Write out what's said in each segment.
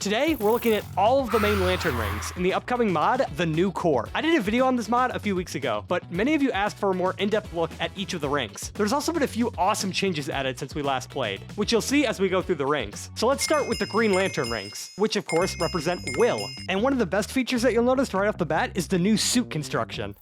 Today, we're looking at all of the main lantern rings in the upcoming mod, the New Core. I did a video on this mod a few weeks ago, but many of you asked for a more in-depth look at each of the rings. There's also been a few awesome changes added since we last played, which you'll see as we go through the rings. So let's start with the Green Lantern rings, which of course represent will. And one of the best features that you'll notice right off the bat is the new suit construction.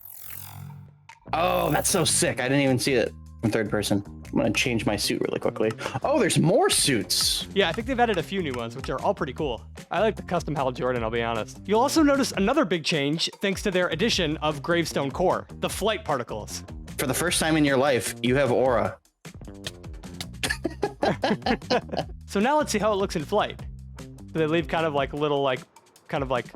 Oh, that's so sick. I didn't even see it in third person. I'm gonna change my suit really quickly. Oh, there's more suits. Yeah, I think they've added a few new ones, which are all pretty cool. I like the custom Hal Jordan, I'll be honest. You'll also notice another big change thanks to their addition of Gravestone Core, the flight particles. For the first time in your life, you have aura. So now let's see how it looks in flight. They leave kind of like little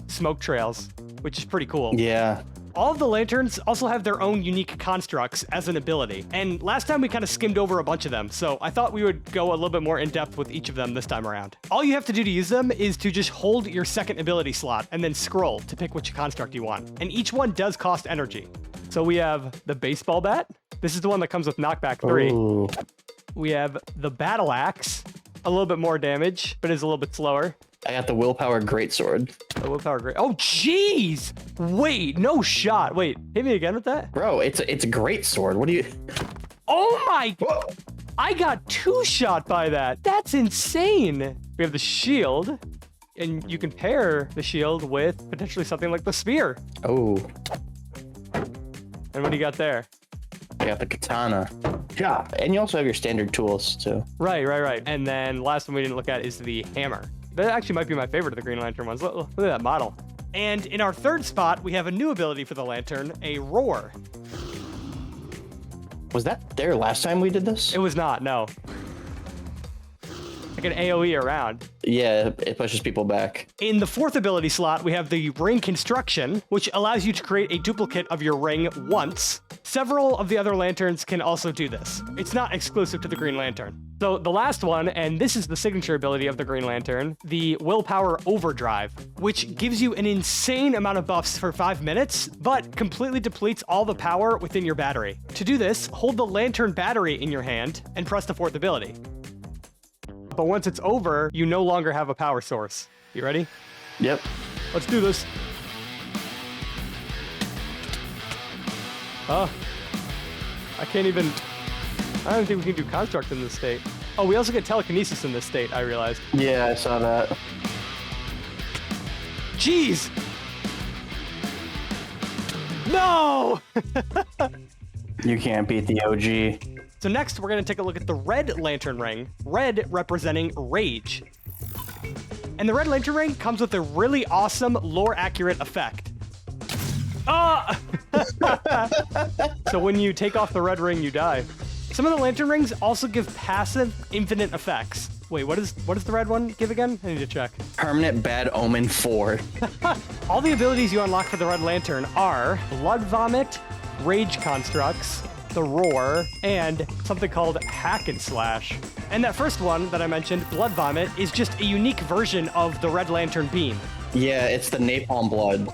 smoke trails, which is pretty cool. Yeah. All of the lanterns also have their own unique constructs as an ability, and last time we kind of skimmed over a bunch of them, so I thought we would go a little bit more in depth with each of them this time around. All you have to do to use them is to just hold your second ability slot and then scroll to pick which construct you want, and each one does cost energy. So we have the baseball bat. This is the one that comes with knockback 3. Ooh. We have the battle axe, a little bit more damage, but is a little bit slower. I got the willpower greatsword. The willpower great. Oh, jeez! Wait, no shot. Wait, hit me again with that? Bro, it's a great sword. What do you? Oh my! Whoa. I got 2 shot by that. That's insane. We have the shield, and you can pair the shield with potentially something like the spear. Oh. And what do you got there? I got the katana. Yeah. And you also have your standard tools too. Right. And then last one we didn't look at is the hammer. That actually might be my favorite of the Green Lantern ones. Look at that model. And in our third spot, we have a new ability for the Lantern, a roar. Was that there last time we did this? It was not, no. Like an AoE around. Yeah, it pushes people back. In the fourth ability slot, we have the ring construction, which allows you to create a duplicate of your ring once. Several of the other lanterns can also do this. It's not exclusive to the Green Lantern. So the last one, and this is the signature ability of the Green Lantern, the willpower overdrive, which gives you an insane amount of buffs for 5 minutes, but completely depletes all the power within your battery. To do this, hold the lantern battery in your hand and press the fourth ability. But once it's over, you no longer have a power source. You ready? Yep. Let's do this. Oh, I can't even... I don't think we can do construct in this state. Oh, we also get telekinesis in this state, I realized. Yeah, I saw that. Jeez! No! You can't beat the OG. So next, we're going to take a look at the Red Lantern Ring, red representing Rage. And the Red Lantern Ring comes with a really awesome lore-accurate effect. Ah! So when you take off the red ring, you die. Some of the Lantern Rings also give passive, infinite effects. Wait, what does the red one give again? I need to check. Permanent Bad Omen 4. All the abilities you unlock for the Red Lantern are Blood Vomit, Rage Constructs, the Roar, and something called Hack and Slash. And that first one that I mentioned, Blood Vomit, is just a unique version of the Red Lantern Beam. Yeah, it's the napalm blood.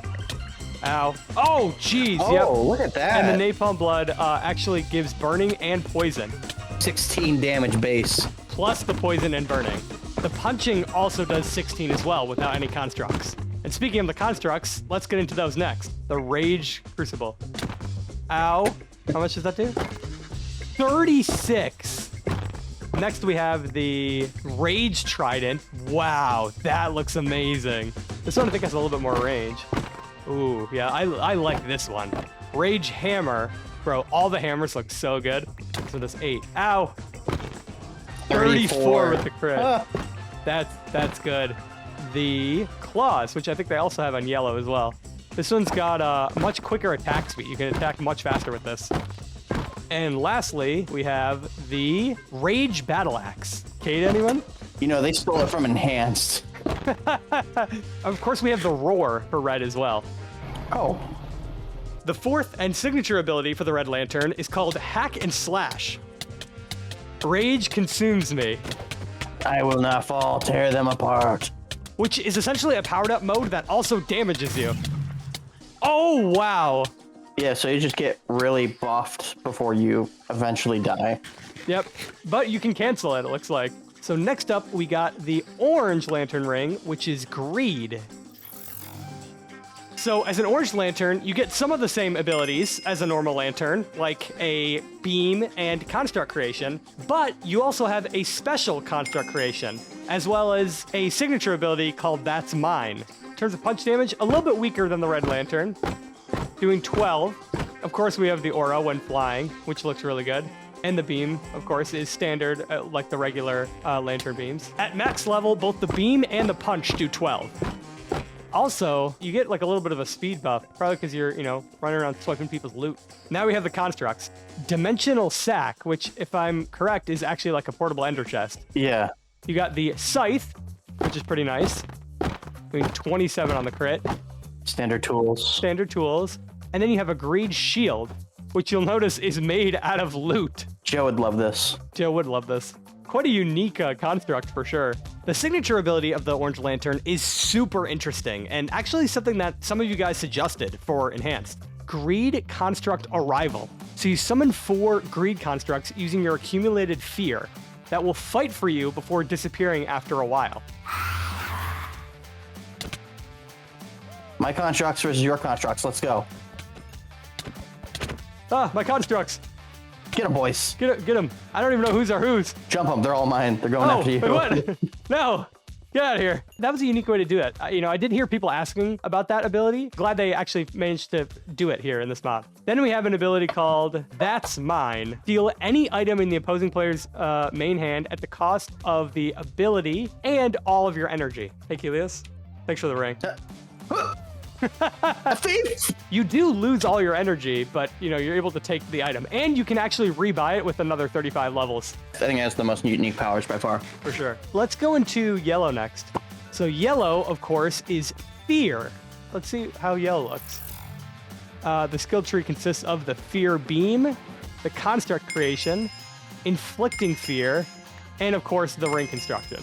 Ow. Oh, jeez. Oh, yep. Look at that. And the napalm blood actually gives burning and poison. 16 damage base. Plus the poison and burning. The punching also does 16 as well without any constructs. And speaking of the constructs, let's get into those next. The Rage Crucible. Ow. How much does that do? 36. Next we have the Rage Trident. Wow, that looks amazing. This one I think has a little bit more range. Ooh, yeah, I like this one. Rage Hammer. Bro, all the hammers look so good. So that's 8. Ow. 34 with the crit. That's good. The Claws, which I think they also have on yellow as well. This one's got a much quicker attack speed. You can attack much faster with this. And lastly, we have the Rage Battle Axe. Kate, anyone? You know, they stole it from Enhanced. Of course, we have the Roar for red as well. Oh. The fourth and signature ability for the Red Lantern is called Hack and Slash. Rage consumes me. I will not fall, tear them apart. Which is essentially a powered up mode that also damages you. Oh, wow. Yeah, so you just get really buffed before you eventually die. Yep, but you can cancel it looks like. So next up, we got the orange lantern ring, which is greed. So as an orange lantern, you get some of the same abilities as a normal lantern, like a beam and construct creation, but you also have a special construct creation, as well as a signature ability called That's Mine. In terms of punch damage, a little bit weaker than the red lantern, doing 12. Of course, we have the aura when flying, which looks really good. And the beam, of course, is standard, like the regular lantern beams. At max level, both the beam and the punch do 12. Also, you get like a little bit of a speed buff, probably because you're, running around swiping people's loot. Now we have the constructs. Dimensional Sack, which, if I'm correct, is actually like a portable ender chest. Yeah. You got the Scythe, which is pretty nice. Doing 27 on the crit. Standard tools. Standard tools. And then you have a Greed Shield, which you'll notice is made out of loot. Joe would love this. Joe would love this. Quite a unique construct for sure. The signature ability of the Orange Lantern is super interesting, and actually something that some of you guys suggested for Enhanced. Greed Construct Arrival. So you summon 4 Greed Constructs using your accumulated fear that will fight for you before disappearing after a while. My constructs versus your constructs. Let's go. Ah, my constructs. Get them, boys. Get them. I don't even know whose are whose. Jump them. They're all mine. They're going after you. Wait, what? No. Get out of here. That was a unique way to do it. I did hear people asking about that ability. Glad they actually managed to do it here in this mod. Then we have an ability called That's Mine. Deal any item in the opposing player's main hand at the cost of the ability and all of your energy. Hey, Kelios. Thanks for the ring. You do lose all your energy, but you're able to take the item, and you can actually rebuy it with another 35 levels. I think it has the most unique powers by far. For sure. Let's go into yellow next. So yellow, of course, is fear. Let's see how yellow looks. The skill tree consists of the fear beam, the construct creation, inflicting fear, and of course the ring construction.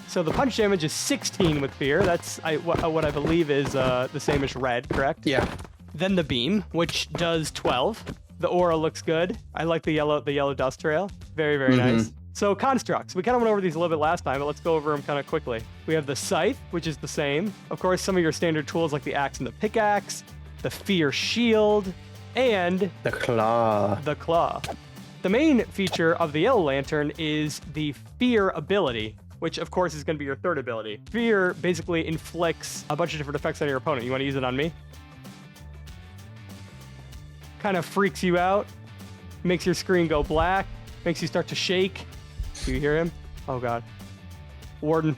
So the punch damage is 16 with fear. That's what I believe is the same as red, correct? Yeah. Then the beam, which does 12. The aura looks good. I like the yellow dust trail. Very, very nice. So constructs. We kind of went over these a little bit last time, but let's go over them kind of quickly. We have the scythe, which is the same. Of course, some of your standard tools like the axe and the pickaxe, the fear shield, and the claw. The claw. The main feature of the yellow lantern is the fear ability, which of course is going to be your third ability. Fear basically inflicts a bunch of different effects on your opponent. You want to use it on me? Kind of freaks you out, makes your screen go black, makes you start to shake. Do you hear him? Oh God. Warden.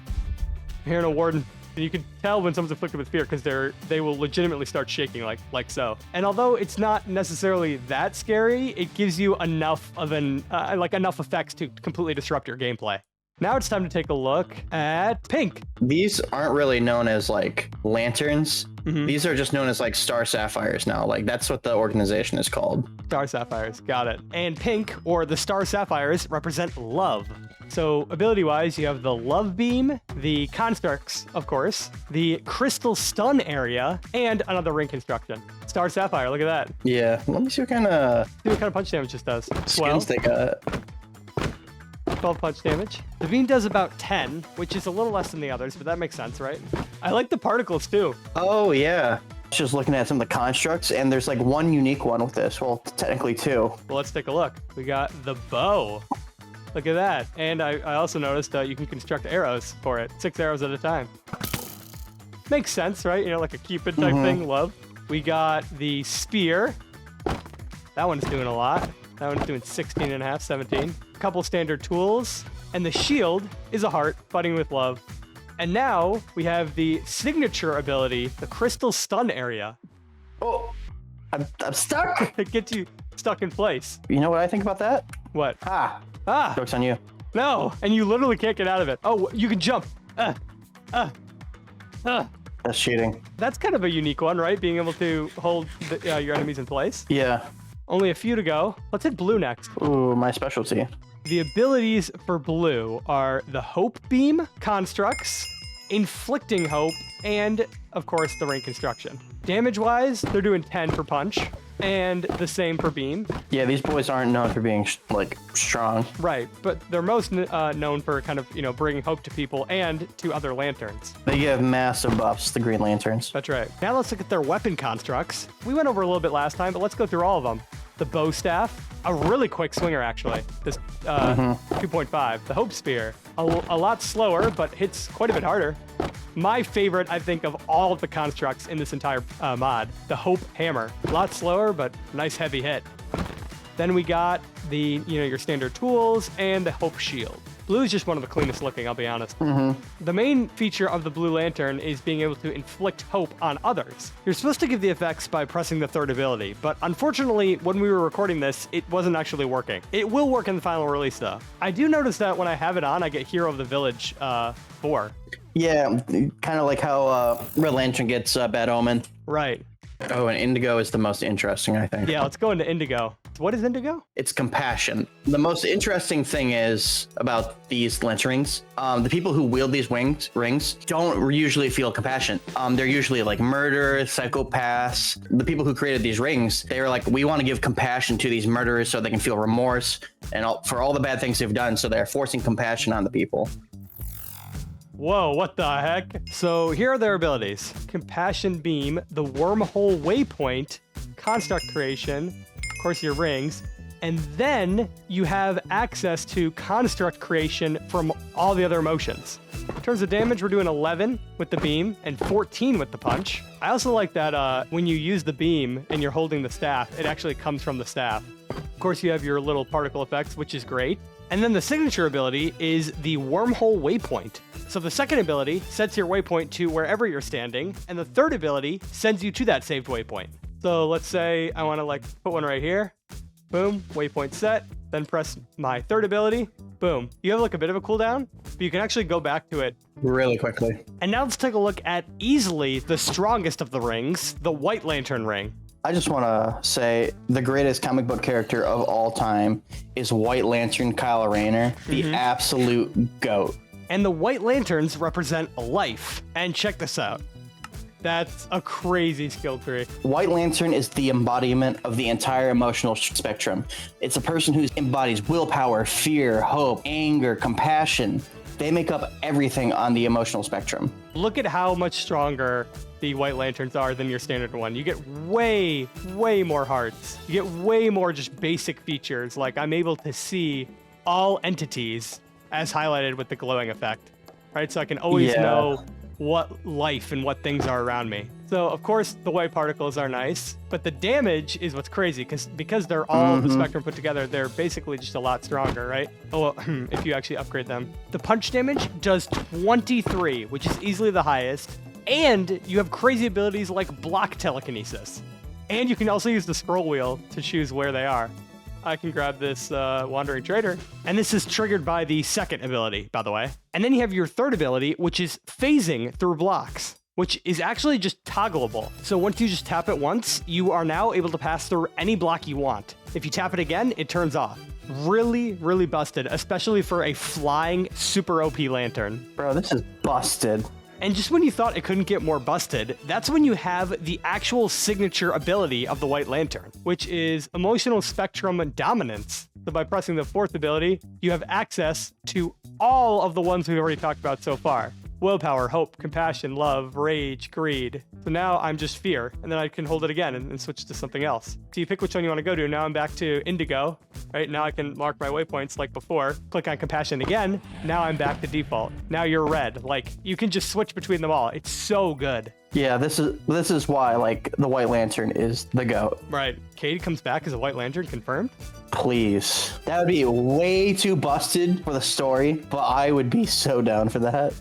I'm hearing a warden. And you can tell when someone's afflicted with fear because they will legitimately start shaking like so. And although it's not necessarily that scary, it gives you enough of enough effects to completely disrupt your gameplay. Now it's time to take a look at pink. These aren't really known as like lanterns. These are just known as like star sapphires now. Like that's what the organization is called. Star sapphires, got it. And pink, or the star sapphires, represent love. So ability-wise, you have the love beam, the constructs, of course, the crystal stun area, and another ring construction. Star sapphire, look at that. Yeah, let me see what kind of punch damage this does. skins they got. 12 punch damage. The beam does about 10, which is a little less than the others, but that makes sense, right? I like the particles too. Oh yeah. Just looking at some of the constructs, and there's like one unique one with this. Well, technically two. Well, let's take a look. We got the bow. Look at that. And I also noticed you can construct arrows for it. 6 arrows at a time. Makes sense, right? Like a Cupid type thing. Love. We got the spear. That one's doing a lot. That one's doing 16 and a half, 17. A couple standard tools. And the shield is a heart, fighting with love. And now we have the signature ability, the crystal stun area. Oh, I'm stuck. It gets you stuck in place. You know what I think about that? What? Ah, joke's on you. No, and you literally can't get out of it. Oh, you can jump. That's cheating. That's kind of a unique one, right? Being able to hold your enemies in place. Yeah. Only a few to go. Let's hit blue next. Ooh, my specialty. The abilities for blue are the Hope Beam, Constructs, Inflicting Hope, and, of course, the Ring Construction. Damage-wise, they're doing 10 per punch. And the same for beam. Yeah, these boys aren't known for being like strong. Right, but they're most known for kind of, bringing hope to people and to other lanterns. They give massive buffs, the Green Lanterns. That's right. Now let's look at their weapon constructs. We went over a little bit last time, but let's go through all of them. The bow staff, a really quick swinger actually. This 2.5. The hope spear, a lot slower, but hits quite a bit harder. My favorite, I think, of all of the constructs in this entire mod, the hope hammer. A lot slower, but nice heavy hit. Then we got the, your standard tools and the hope shield. Blue is just one of the cleanest looking, I'll be honest. The main feature of the blue lantern is being able to inflict hope on others. You're supposed to give the effects by pressing the third ability, but unfortunately, when we were recording this, it wasn't actually working. It will work in the final release though. I do notice that when I have it on, I get Hero of the Village 4. Yeah, kind of like how Red Lantern gets Bad Omen. Right. Oh, and Indigo is the most interesting, I think. Yeah, let's go into Indigo. What is Indigo? It's compassion. The most interesting thing is about these lantern rings. The people who wield these rings don't usually feel compassion. They're usually like murderers, psychopaths. The people who created these rings, they were like, we want to give compassion to these murderers so they can feel remorse and for all the bad things they've done. So they're forcing compassion on the people. Whoa, what the heck? So here are their abilities. Compassion Beam, the Wormhole Waypoint, Construct Creation, of course your rings, and then you have access to Construct Creation from all the other emotions. In terms of damage, we're doing 11 with the beam and 14 with the punch. I also like that when you use the beam and you're holding the staff, it actually comes from the staff. Of course, you have your little particle effects, which is great. And then the signature ability is the Wormhole Waypoint. So the second ability sets your waypoint to wherever you're standing, and the third ability sends you to that saved waypoint. So let's say I want to put one right here. Boom, waypoint set, then press my third ability. Boom. You have a bit of a cooldown, but you can actually go back to it really quickly. And now let's take a look at easily the strongest of the rings, the White Lantern ring. I just want to say the greatest comic book character of all time is White Lantern Kyle Rayner, the absolute GOAT. And the White Lanterns represent life. And check this out. That's a crazy skill tree. White Lantern is the embodiment of the entire emotional spectrum. It's a person who embodies willpower, fear, hope, anger, compassion. They make up everything on the emotional spectrum. Look at how much stronger the White Lanterns are than your standard one. You get way, way more hearts. You get way more just basic features, like I'm able to see all entities as highlighted with the glowing effect, right? So I can always know what life and what things are around me. So of course the white particles are nice, but the damage is what's crazy because they're all the spectrum put together, they're basically just a lot stronger, right? Oh, well, if you actually upgrade them. The punch damage does 23, which is easily the highest, and you have crazy abilities like block telekinesis. And you can also use the scroll wheel to choose where they are. I can grab this Wandering Trader. And this is triggered by the second ability, by the way. And then you have your third ability, which is phasing through blocks, which is actually just toggleable. So once you just tap it once, you are now able to pass through any block you want. If you tap it again, it turns off. Really, really busted, especially for a flying super OP lantern. Bro, this is busted. And just when you thought it couldn't get more busted, that's when you have the actual signature ability of the White Lantern, which is Emotional Spectrum Dominance. So by pressing the fourth ability, you have access to all of the ones we've already talked about so far. Willpower, hope, compassion, love, rage, greed. So now I'm just fear, and then I can hold it again and switch to something else. So you pick which one you want to go to. Now I'm back to Indigo, right? Now I can mark my waypoints like before. Click on compassion again. Now I'm back to default. Now you're red. You can just switch between them all. It's so good. Yeah, this is why the White Lantern is the GOAT. Right. Cade comes back as a White Lantern, confirmed? Please. That would be way too busted for the story, but I would be so down for that.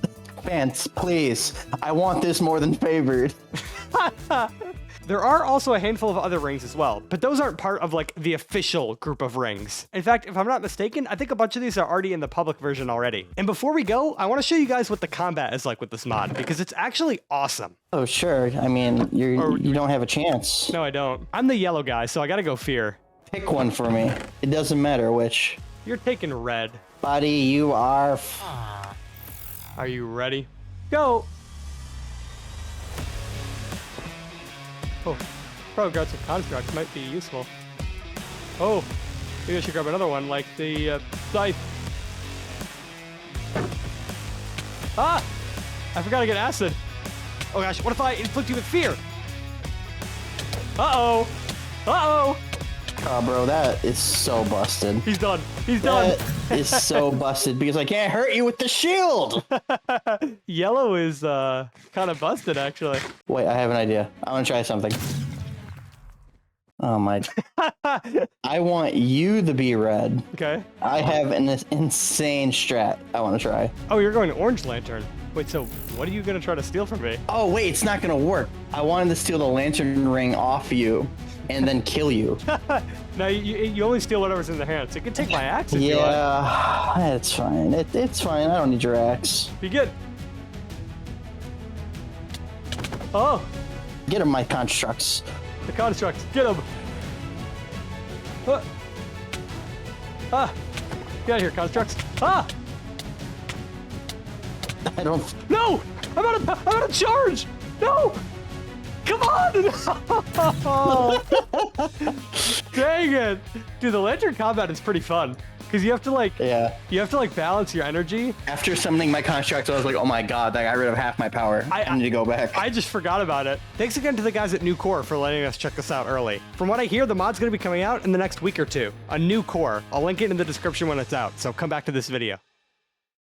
Fans, please. I want this more than favored. There are also a handful of other rings as well, but those aren't part of the official group of rings. In fact, if I'm not mistaken, I think a bunch of these are already in the public version already. And before we go, I want to show you guys what the combat is like with this mod, because it's actually awesome. Oh, sure. I mean, you don't have a chance. No, I don't. I'm the yellow guy, so I gotta go fear. Pick one for me. It doesn't matter which. You're taking red. Buddy, you are... Are you ready? Go! Oh. Probably grab some constructs, might be useful. Oh, maybe I should grab another one, like the scythe. Ah! I forgot to get acid. Oh gosh, what if I inflict you with fear? Uh-oh! Uh-oh! Oh, bro, that is so busted. He's done. He's done. That is so busted because I can't hurt you with the shield. Yellow is kind of busted, actually. Wait, I have an idea. I want to try something. Oh my. I want you to be red. Okay. I have an insane strat I want to try. Oh, you're going Orange Lantern. Wait, so what are you going to try to steal from me? Oh, wait, it's not going to work. I wanted to steal the lantern ring off you and then kill you. No, you only steal whatever's in the hand. So you can take my axe if you want. Yeah, that's fine. It's fine. I don't need your axe. Be good. Oh, Get him, my constructs. the constructs. Get him. Ah. Get out of here, constructs. Ah. I don't. No! I'm out of charge! No! Come on! Dang it! Dude, the lantern combat is pretty fun. Because you have to balance your energy. After summoning my constructs, I was like, oh my god, I got rid of half my power. I need to go back. I just forgot about it. Thanks again to the guys at New Core for letting us check this out early. From what I hear, the mod's going to be coming out in the next week or two. A new core. I'll link it in the description when it's out, so come back to this video.